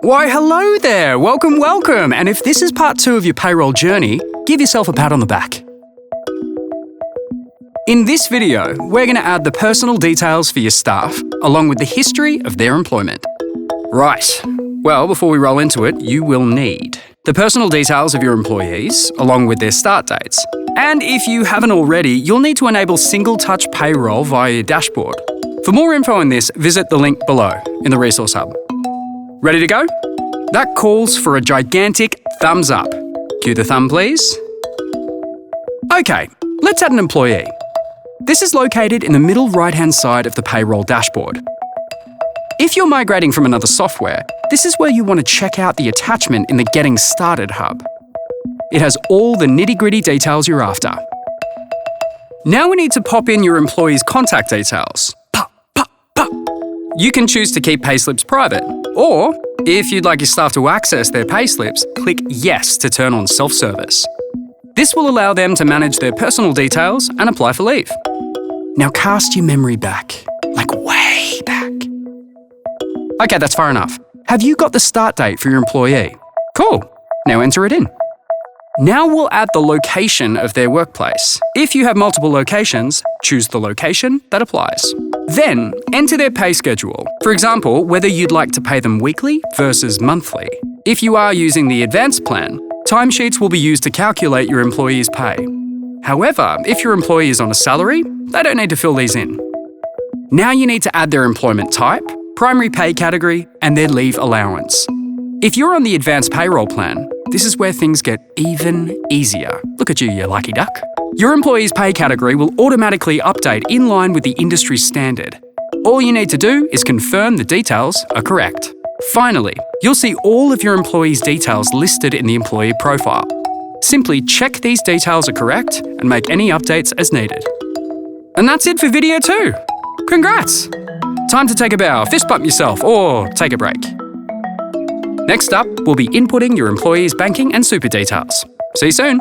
Why, hello there! Welcome! And if this is part 2 of your payroll journey, give yourself a pat on the back. In this video, we're going to add the personal details for your staff, along with the history of their employment. Right. Well, before we roll into it, you will need the personal details of your employees, along with their start dates. And if you haven't already, you'll need to enable single-touch payroll via your dashboard. For more info on this, visit the link below in the Resource Hub. Ready to go? That calls for a gigantic thumbs up. Cue the thumb, please. Okay, let's add an employee. This is located in the middle right-hand side of the payroll dashboard. If you're migrating from another software, this is where you want to check out the attachment in the Getting Started hub. It has all the nitty-gritty details you're after. Now we need to pop in your employee's contact details. You can choose to keep payslips private, or if you'd like your staff to access their payslips, click Yes to turn on self-service. This will allow them to manage their personal details and apply for leave. Now cast your memory back, like way back. Okay, that's far enough. Have you got the start date for your employee? Cool. Now enter it in. Now we'll add the location of their workplace. If you have multiple locations, choose the location that applies. Then, enter their pay schedule. For example, whether you'd like to pay them weekly versus monthly. If you are using the advanced plan, timesheets will be used to calculate your employee's pay. However, if your employee is on a salary, they don't need to fill these in. Now you need to add their employment type, primary pay category, and their leave allowance. If you're on the advanced payroll plan, this is where things get even easier. Look at you, you lucky duck. Your employee's pay category will automatically update in line with the industry standard. All you need to do is confirm the details are correct. Finally, you'll see all of your employees' details listed in the employee profile. Simply check these details are correct and make any updates as needed. And that's it for video 2. Congrats! Time to take a bow, fist bump yourself, or take a break. Next up, we'll be inputting your employees' banking and super details. See you soon.